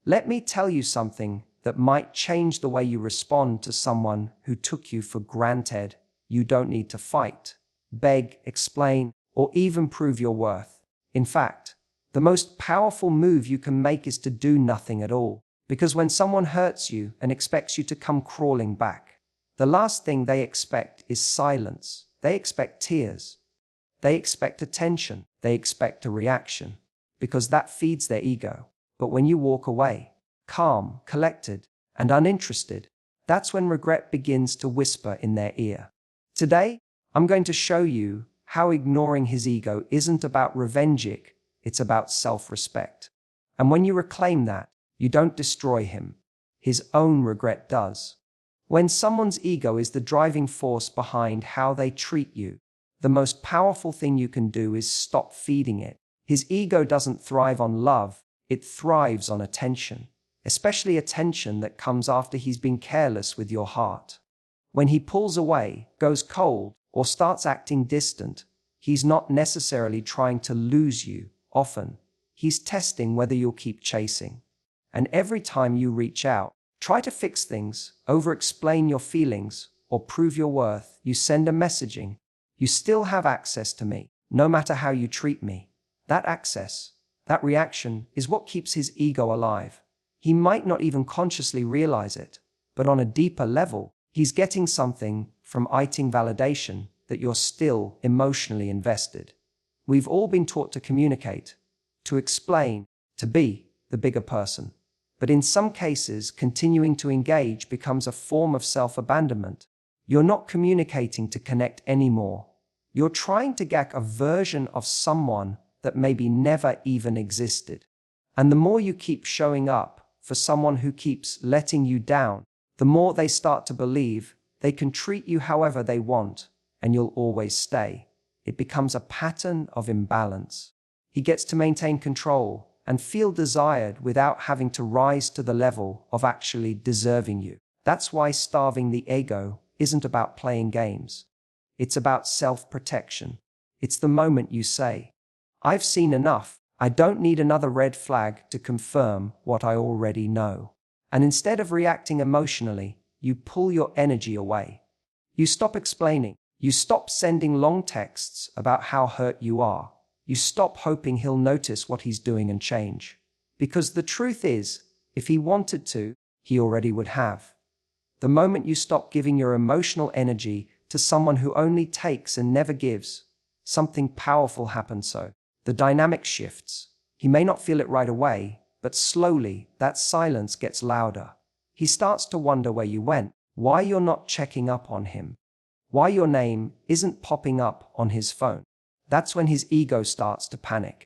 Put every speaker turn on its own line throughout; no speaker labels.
Let me tell you something that might change the way you respond to someone who took you for granted. You don't need to fight, beg, explain, or even prove your worth. In fact, the most powerful move you can make is to do nothing at all. Because when someone hurts you and expects you to come crawling back, the last thing they expect is silence. They expect tears. They expect attention. They expect a reaction. Because that feeds their ego. But when you walk away, calm, collected, and uninterested, that's when regret begins to whisper in their ear. Today, I'm going to show you how ignoring his ego isn't about revenging, it's about self-respect. And when you reclaim that, you don't destroy him. His own regret does. When someone's ego is the driving force behind how they treat you, the most powerful thing you can do is stop feeding it. His ego doesn't thrive on love, it thrives on attention, especially attention that comes after he's been careless with your heart. When he pulls away, goes cold, or starts acting distant, he's not necessarily trying to lose you. Often, he's testing whether you'll keep chasing. And every time you reach out, try to fix things, over-explain your feelings, or prove your worth, you send a messaging. You still have access to me, no matter how you treat me. That access, that reaction, is what keeps his ego alive. He might not even consciously realize it, but on a deeper level, he's getting something from eating validation that you're still emotionally invested. We've all been taught to communicate, to explain, to be the bigger person. But in some cases, continuing to engage becomes a form of self-abandonment. You're not communicating to connect anymore. You're trying to get a version of someone that maybe never even existed. And the more you keep showing up for someone who keeps letting you down, the more they start to believe they can treat you however they want, and you'll always stay. It becomes a pattern of imbalance. He gets to maintain control and feel desired without having to rise to the level of actually deserving you. That's why starving the ego isn't about playing games. It's about self-protection. It's the moment you say, "I've seen enough. I don't need another red flag to confirm what I already know." And instead of reacting emotionally, you pull your energy away. You stop explaining. You stop sending long texts about how hurt you are. You stop hoping he'll notice what he's doing and change. Because the truth is, if he wanted to, he already would have. The moment you stop giving your emotional energy to someone who only takes and never gives, something powerful happens. So the dynamic shifts. He may not feel it right away, but slowly that silence gets louder. He starts to wonder where you went, why you're not checking up on him, why your name isn't popping up on his phone. That's when his ego starts to panic.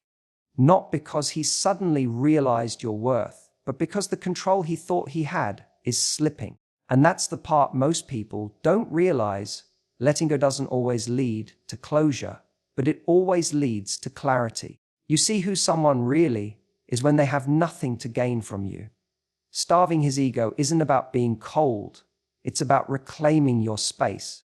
Not because he suddenly realized your worth, but because the control he thought he had is slipping. And that's the part most people don't realize. Letting go doesn't always lead to closure, but it always leads to clarity. You see who someone really is when they have nothing to gain from you. Starving his ego isn't about being cold. It's about reclaiming your space.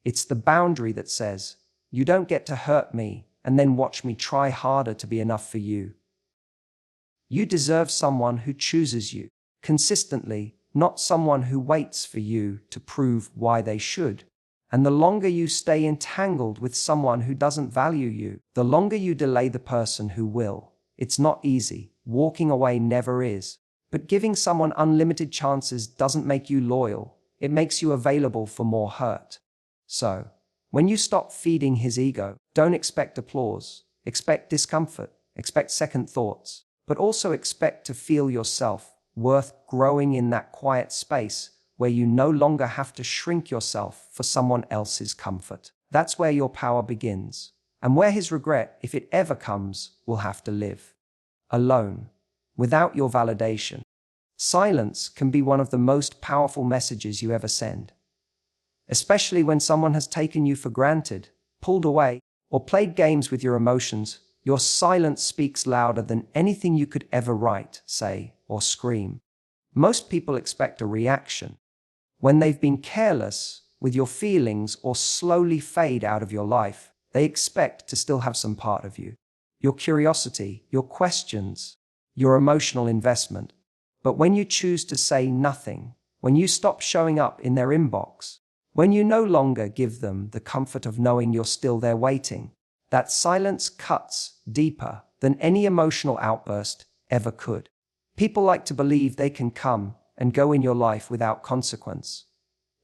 It's the boundary that says, "You don't get to hurt me and then watch me try harder to be enough for you." You deserve someone who chooses you consistently, not someone who waits for you to prove why they should. And the longer you stay entangled with someone who doesn't value you, the longer you delay the person who will. It's not easy. Walking away never is. But giving someone unlimited chances doesn't make you loyal. It makes you available for more hurt. So, when you stop feeding his ego, don't expect applause. Expect discomfort. Expect second thoughts. But also expect to feel yourself worth growing in that quiet space where you no longer have to shrink yourself for someone else's comfort. That's where your power begins, and where his regret, if it ever comes, will have to live. Alone, without your validation. Silence can be one of the most powerful messages you ever send. Especially when someone has taken you for granted, pulled away, or played games with your emotions, your silence speaks louder than anything you could ever write, say, or scream. Most people expect a reaction. When they've been careless with your feelings or slowly fade out of your life, they expect to still have some part of you. Your curiosity, your questions, your emotional investment. But when you choose to say nothing, when you stop showing up in their inbox, when you no longer give them the comfort of knowing you're still there waiting, that silence cuts deeper than any emotional outburst ever could. People like to believe they can come and go in your life without consequence.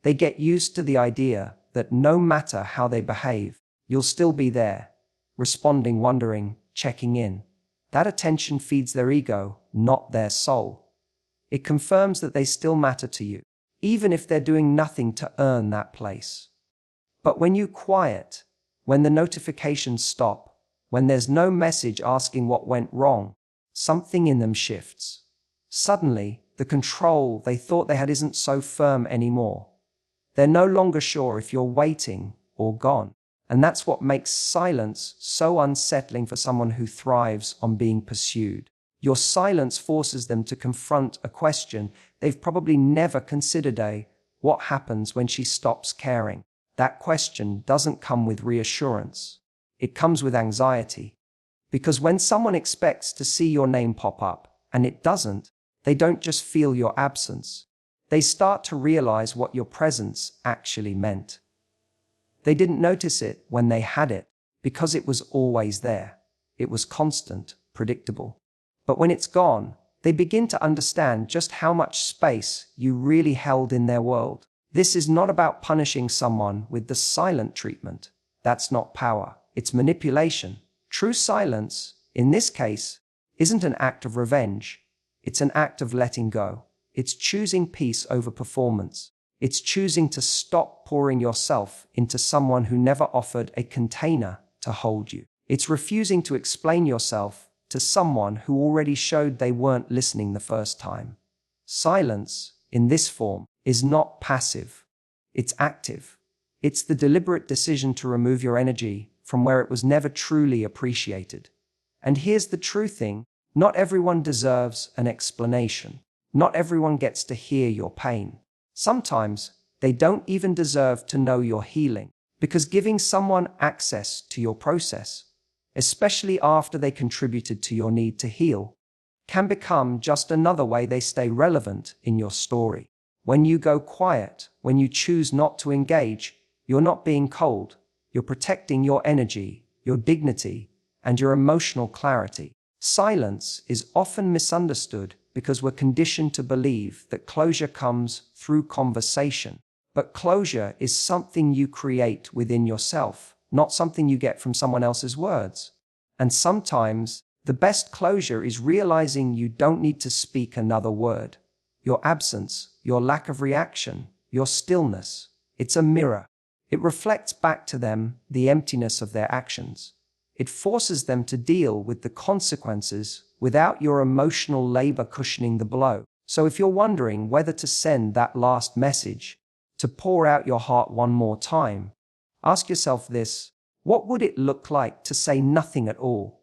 They get used to the idea that no matter how they behave, you'll still be there, responding, wondering, checking in. That attention feeds their ego, not their soul. It confirms that they still matter to you, even if they're doing nothing to earn that place. But when you quiet, when the notifications stop, when there's no message asking what went wrong, something in them shifts. Suddenly, the control they thought they had isn't so firm anymore. They're no longer sure if you're waiting or gone. And that's what makes silence so unsettling for someone who thrives on being pursued. Your silence forces them to confront a question they've probably never considered. What happens when she stops caring? That question doesn't come with reassurance. It comes with anxiety. Because when someone expects to see your name pop up, and it doesn't, they don't just feel your absence. They start to realize what your presence actually meant. They didn't notice it when they had it, because it was always there. It was constant, predictable. But when it's gone, they begin to understand just how much space you really held in their world. This is not about punishing someone with the silent treatment. That's not power. It's manipulation. True silence, in this case, isn't an act of revenge. It's an act of letting go. It's choosing peace over performance. It's choosing to stop pouring yourself into someone who never offered a container to hold you. It's refusing to explain yourself to someone who already showed they weren't listening the first time. Silence, in this form, is not passive. It's active. It's the deliberate decision to remove your energy from where it was never truly appreciated. And here's the true thing: not everyone deserves an explanation. Not everyone gets to hear your pain. Sometimes they don't even deserve to know you're healing, because giving someone access to your process, especially after they contributed to your need to heal, can become just another way they stay relevant in your story. When you go quiet, when you choose not to engage, you're not being cold. You're protecting your energy, your dignity, and your emotional clarity. Silence is often misunderstood because we're conditioned to believe that closure comes through conversation. But closure is something you create within yourself, not something you get from someone else's words. And sometimes, the best closure is realizing you don't need to speak another word. Your absence, your lack of reaction, your stillness, it's a mirror. It reflects back to them the emptiness of their actions. It forces them to deal with the consequences without your emotional labor cushioning the blow. So if you're wondering whether to send that last message, to pour out your heart one more time, ask yourself this: what would it look like to say nothing at all?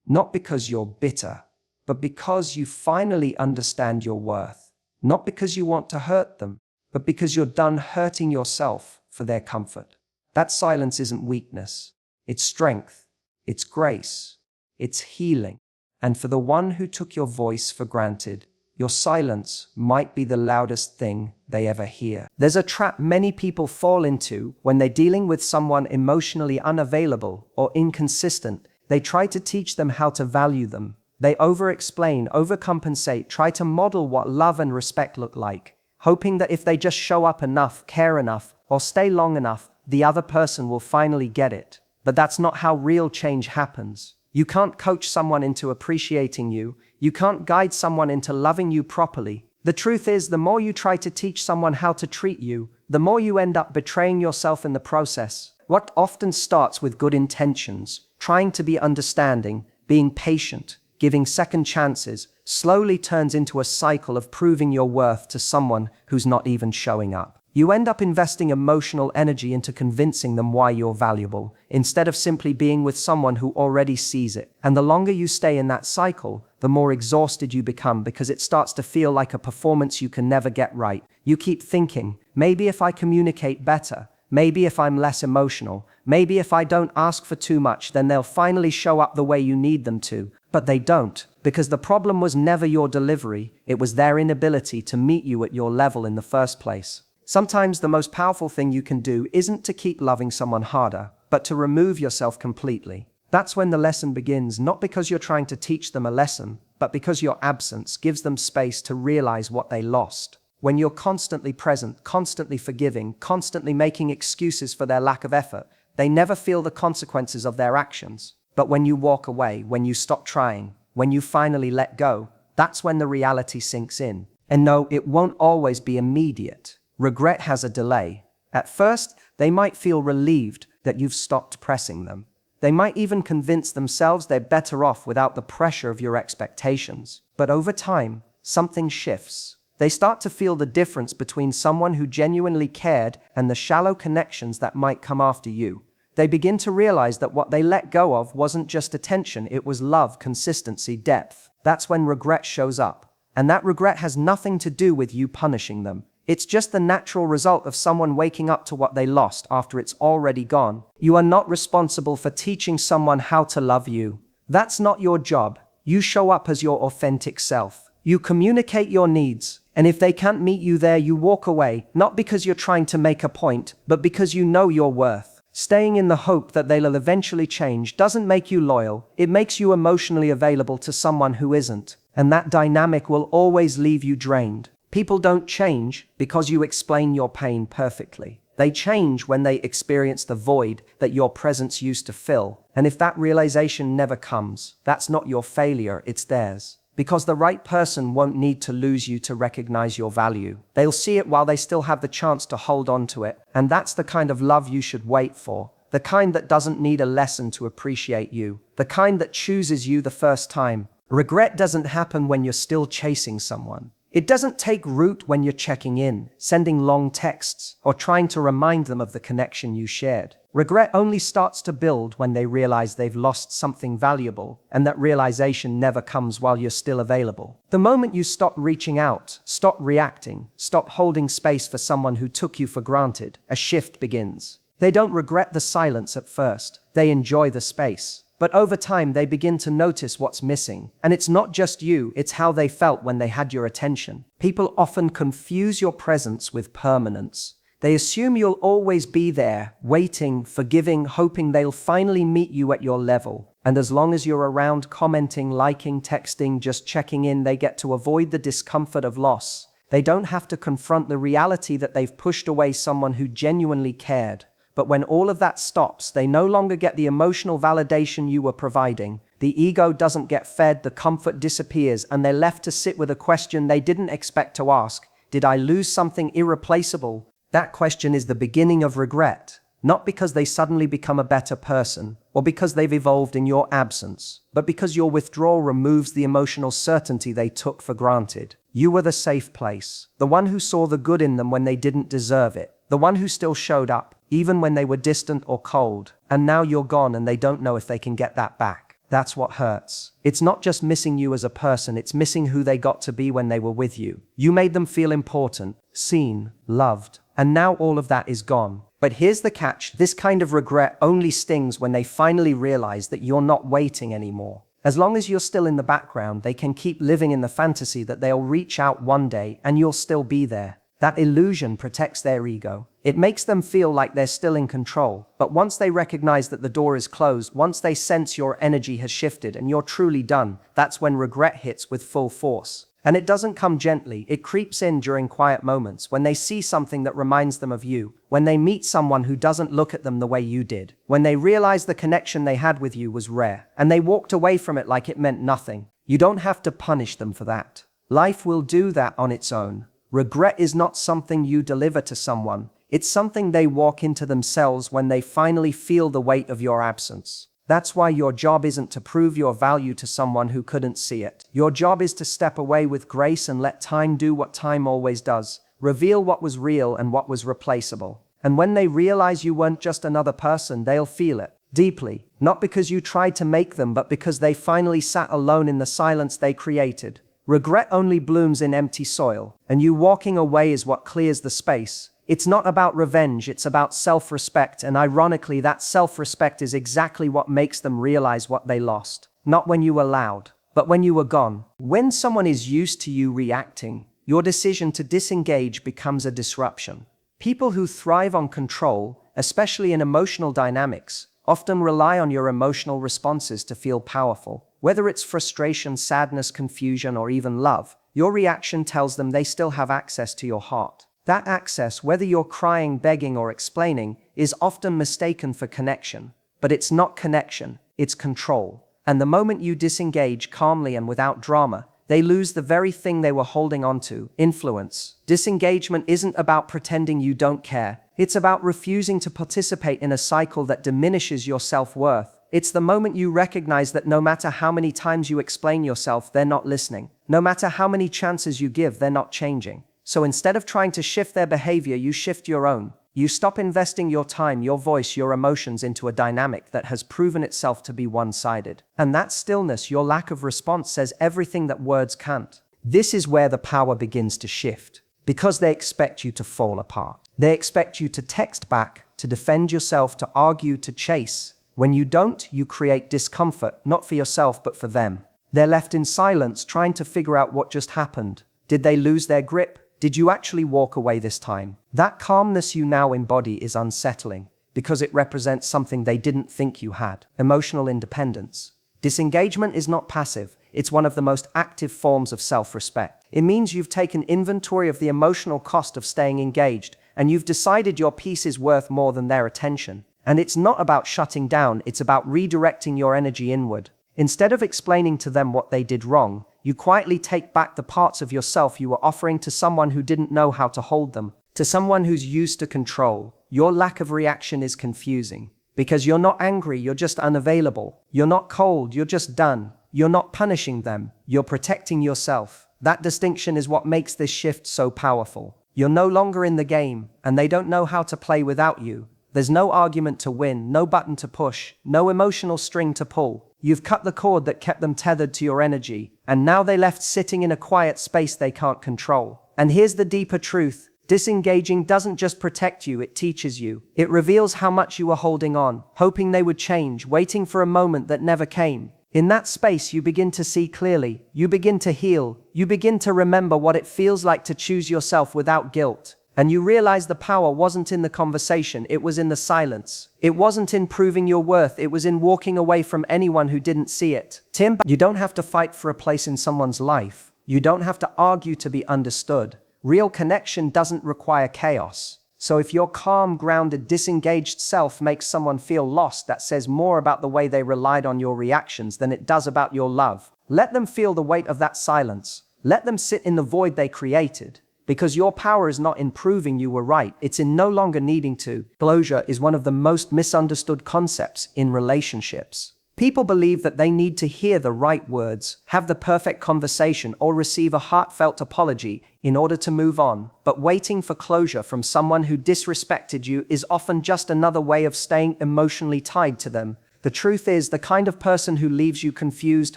Not because you're bitter, but because you finally understand your worth. Not because you want to hurt them, but because you're done hurting yourself for their comfort. That silence isn't weakness. It's strength. It's grace. It's healing. And for the one who took your voice for granted, your silence might be the loudest thing they ever hear. There's a trap many people fall into when they're dealing with someone emotionally unavailable or inconsistent. They try to teach them how to value them. They over-explain, overcompensate, try to model what love and respect look like, hoping that if they just show up enough, care enough, or stay long enough, the other person will finally get it. But that's not how real change happens. You can't coach someone into appreciating you. You can't guide someone into loving you properly. The truth is, the more you try to teach someone how to treat you, the more you end up betraying yourself in the process. What often starts with good intentions, trying to be understanding, being patient, giving second chances, slowly turns into a cycle of proving your worth to someone who's not even showing up. You end up investing emotional energy into convincing them why you're valuable, instead of simply being with someone who already sees it. And the longer you stay in that cycle, the more exhausted you become, because it starts to feel like a performance you can never get right. You keep thinking, maybe if I communicate better, maybe if I'm less emotional, maybe if I don't ask for too much, then they'll finally show up the way you need them to. But they don't. Because the problem was never your delivery, it was their inability to meet you at your level in the first place. Sometimes the most powerful thing you can do isn't to keep loving someone harder, but to remove yourself completely. That's when the lesson begins, not because you're trying to teach them a lesson, but because your absence gives them space to realize what they lost. When you're constantly present, constantly forgiving, constantly making excuses for their lack of effort, they never feel the consequences of their actions. But when you walk away, when you stop trying, when you finally let go, that's when the reality sinks in. And no, it won't always be immediate. Regret has a delay. At first, they might feel relieved that you've stopped pressing them. They might even convince themselves they're better off without the pressure of your expectations. But over time, something shifts. They start to feel the difference between someone who genuinely cared and the shallow connections that might come after you. They begin to realize that what they let go of wasn't just attention, it was love, consistency, depth. That's when regret shows up. And that regret has nothing to do with you punishing them. It's just the natural result of someone waking up to what they lost after it's already gone. You are not responsible for teaching someone how to love you. That's not your job. You show up as your authentic self. You communicate your needs, and if they can't meet you there, you walk away, not because you're trying to make a point, but because you know your worth. Staying in the hope that they'll eventually change doesn't make you loyal, it makes you emotionally available to someone who isn't. And that dynamic will always leave you drained. People don't change because you explain your pain perfectly. They change when they experience the void that your presence used to fill. And if that realization never comes, that's not your failure, it's theirs. Because the right person won't need to lose you to recognize your value. They'll see it while they still have the chance to hold on to it. And that's the kind of love you should wait for. The kind that doesn't need a lesson to appreciate you. The kind that chooses you the first time. Regret doesn't happen when you're still chasing someone. It doesn't take root when you're checking in, sending long texts, or trying to remind them of the connection you shared. Regret only starts to build when they realize they've lost something valuable, and that realization never comes while you're still available. The moment you stop reaching out, stop reacting, stop holding space for someone who took you for granted, a shift begins. They don't regret the silence at first. They enjoy the space. But over time, they begin to notice what's missing. And it's not just you, it's how they felt when they had your attention. People often confuse your presence with permanence. They assume you'll always be there, waiting, forgiving, hoping they'll finally meet you at your level. And as long as you're around, commenting, liking, texting, just checking in, they get to avoid the discomfort of loss. They don't have to confront the reality that they've pushed away someone who genuinely cared. But when all of that stops, they no longer get the emotional validation you were providing. The ego doesn't get fed, the comfort disappears, and they're left to sit with a question they didn't expect to ask. Did I lose something irreplaceable? That question is the beginning of regret, not because they suddenly become a better person, or because they've evolved in your absence, but because your withdrawal removes the emotional certainty they took for granted. You were the safe place, the one who saw the good in them when they didn't deserve it, the one who still showed up, even when they were distant or cold. And now you're gone and they don't know if they can get that back. That's what hurts. It's not just missing you as a person, it's missing who they got to be when they were with you. You made them feel important, seen, loved, and now all of that is gone. But here's the catch, this kind of regret only stings when they finally realize that you're not waiting anymore. As long as you're still in the background, they can keep living in the fantasy that they'll reach out one day and you'll still be there. That illusion protects their ego. It makes them feel like they're still in control. But once they recognize that the door is closed, once they sense your energy has shifted and you're truly done, that's when regret hits with full force. And it doesn't come gently, it creeps in during quiet moments, when they see something that reminds them of you, when they meet someone who doesn't look at them the way you did, when they realize the connection they had with you was rare, and they walked away from it like it meant nothing. You don't have to punish them for that. Life will do that on its own. Regret is not something you deliver to someone. It's something they walk into themselves when they finally feel the weight of your absence. That's why your job isn't to prove your value to someone who couldn't see it. Your job is to step away with grace and let time do what time always does. Reveal what was real and what was replaceable. And when they realize you weren't just another person, they'll feel it deeply. Not because you tried to make them, but because they finally sat alone in the silence they created. Regret only blooms in empty soil, and you walking away is what clears the space. It's not about revenge, it's about self-respect, and ironically, that self-respect is exactly what makes them realize what they lost. Not when you allowed but when you were gone. When someone is used to you reacting, your decision to disengage becomes a disruption. People who thrive on control, especially in emotional dynamics, often rely on your emotional responses to feel powerful. Whether it's frustration, sadness, confusion, or even love, your reaction tells them they still have access to your heart. That access, whether you're crying, begging, or explaining, is often mistaken for connection. But it's not connection, it's control. And the moment you disengage calmly and without drama, they lose the very thing they were holding onto: influence. Disengagement isn't about pretending you don't care. It's about refusing to participate in a cycle that diminishes your self-worth. It's the moment you recognize that no matter how many times you explain yourself, they're not listening. No matter how many chances you give, they're not changing. So instead of trying to shift their behavior, you shift your own. You stop investing your time, your voice, your emotions into a dynamic that has proven itself to be one-sided. And that stillness, your lack of response, says everything that words can't. This is where the power begins to shift. Because they expect you to fall apart. They expect you to text back, to defend yourself, to argue, to chase. When you don't, you create discomfort, not for yourself, but for them. They're left in silence, trying to figure out what just happened. Did they lose their grip? Did you actually walk away this time? That calmness you now embody is unsettling, because it represents something they didn't think you had: emotional independence. Disengagement is not passive, it's one of the most active forms of self-respect. It means you've taken inventory of the emotional cost of staying engaged, and you've decided your peace is worth more than their attention. And it's not about shutting down, it's about redirecting your energy inward. Instead of explaining to them what they did wrong, you quietly take back the parts of yourself you were offering to someone who didn't know how to hold them, to someone who's used to control. Your lack of reaction is confusing, because you're not angry, you're just unavailable. You're not cold, you're just done. You're not punishing them, you're protecting yourself. That distinction is what makes this shift so powerful. You're no longer in the game, and they don't know how to play without you. There's no argument to win, no button to push, no emotional string to pull. You've cut the cord that kept them tethered to your energy, and now they're left sitting in a quiet space they can't control. And here's the deeper truth: disengaging doesn't just protect you, it teaches you. It reveals how much you were holding on, hoping they would change, waiting for a moment that never came. In that space, you begin to see clearly, you begin to heal, you begin to remember what it feels like to choose yourself without guilt. And you realize the power wasn't in the conversation, it was in the silence. It wasn't in proving your worth, it was in walking away from anyone who didn't see it. You don't have to fight for a place in someone's life. You don't have to argue to be understood. Real connection doesn't require chaos. So if your calm, grounded, disengaged self makes someone feel lost, that says more about the way they relied on your reactions than it does about your love. Let them feel the weight of that silence. Let them sit in the void they created. Because your power is not in proving you were right, it's in no longer needing to. Closure is one of the most misunderstood concepts in relationships. People believe that they need to hear the right words, have the perfect conversation, or receive a heartfelt apology in order to move on. But waiting for closure from someone who disrespected you is often just another way of staying emotionally tied to them. The truth is, the kind of person who leaves you confused,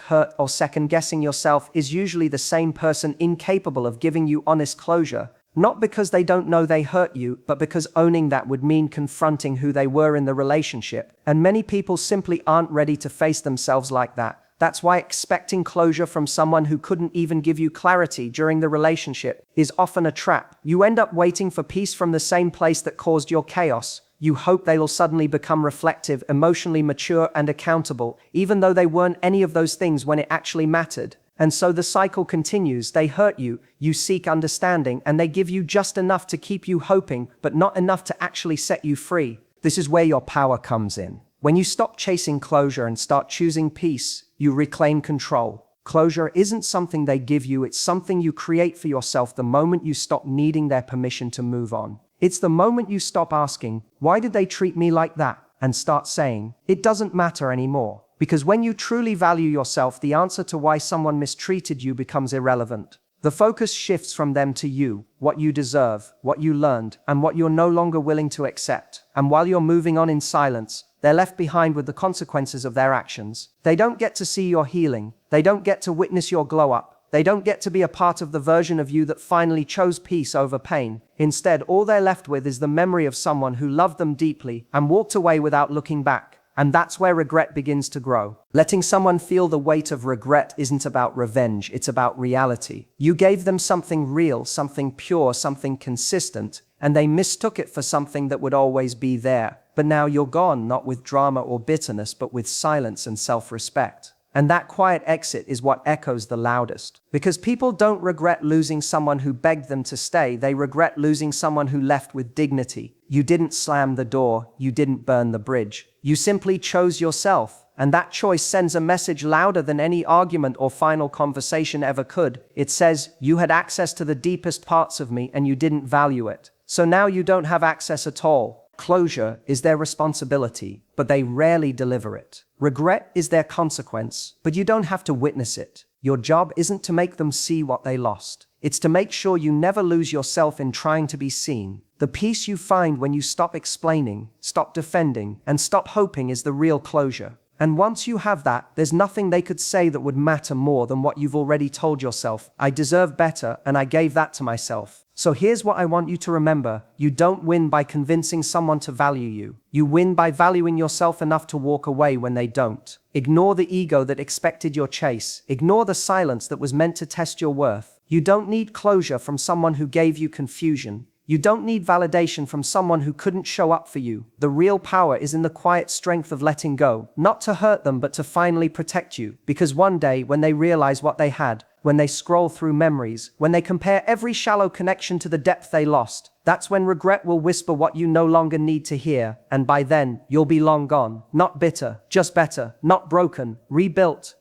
hurt, or second-guessing yourself is usually the same person incapable of giving you honest closure. Not because they don't know they hurt you, but because owning that would mean confronting who they were in the relationship. And many people simply aren't ready to face themselves like that. That's why expecting closure from someone who couldn't even give you clarity during the relationship is often a trap. You end up waiting for peace from the same place that caused your chaos. You hope they'll suddenly become reflective, emotionally mature, and accountable, even though they weren't any of those things when it actually mattered. And so the cycle continues. They hurt you, you seek understanding, and they give you just enough to keep you hoping, but not enough to actually set you free. This is where your power comes in. When you stop chasing closure and start choosing peace, you reclaim control. Closure isn't something they give you, it's something you create for yourself the moment you stop needing their permission to move on. It's the moment you stop asking, "Why did they treat me like that?" and start saying, "It doesn't matter anymore." Because when you truly value yourself, the answer to why someone mistreated you becomes irrelevant. The focus shifts from them to you, what you deserve, what you learned, and what you're no longer willing to accept. And while you're moving on in silence, they're left behind with the consequences of their actions. They don't get to see your healing. They don't get to witness your glow up. They don't get to be a part of the version of you that finally chose peace over pain. Instead, all they're left with is the memory of someone who loved them deeply and walked away without looking back. And that's where regret begins to grow. Letting someone feel the weight of regret isn't about revenge, it's about reality. You gave them something real, something pure, something consistent, and they mistook it for something that would always be there. But now you're gone, not with drama or bitterness, but with silence and self-respect. And that quiet exit is what echoes the loudest. Because people don't regret losing someone who begged them to stay, they regret losing someone who left with dignity. You didn't slam the door, you didn't burn the bridge. You simply chose yourself. And that choice sends a message louder than any argument or final conversation ever could. It says, you had access to the deepest parts of me and you didn't value it. So now you don't have access at all. Closure is their responsibility, but they rarely deliver it. Regret is their consequence, but you don't have to witness it. Your job isn't to make them see what they lost. It's to make sure you never lose yourself in trying to be seen. The peace you find when you stop explaining, stop defending, and stop hoping is the real closure. And once you have that, there's nothing they could say that would matter more than what you've already told yourself. I deserve better, and I gave that to myself. So here's what I want you to remember. You don't win by convincing someone to value you. You win by valuing yourself enough to walk away when they don't. Ignore the ego that expected your chase. Ignore the silence that was meant to test your worth. You don't need closure from someone who gave you confusion. You don't need validation from someone who couldn't show up for you. The real power is in the quiet strength of letting go, not to hurt them but to finally protect you. Because one day, when they realize what they had, when they scroll through memories, when they compare every shallow connection to the depth they lost, that's when regret will whisper what you no longer need to hear. And by then, you'll be long gone. Not bitter, just better. Not broken, rebuilt.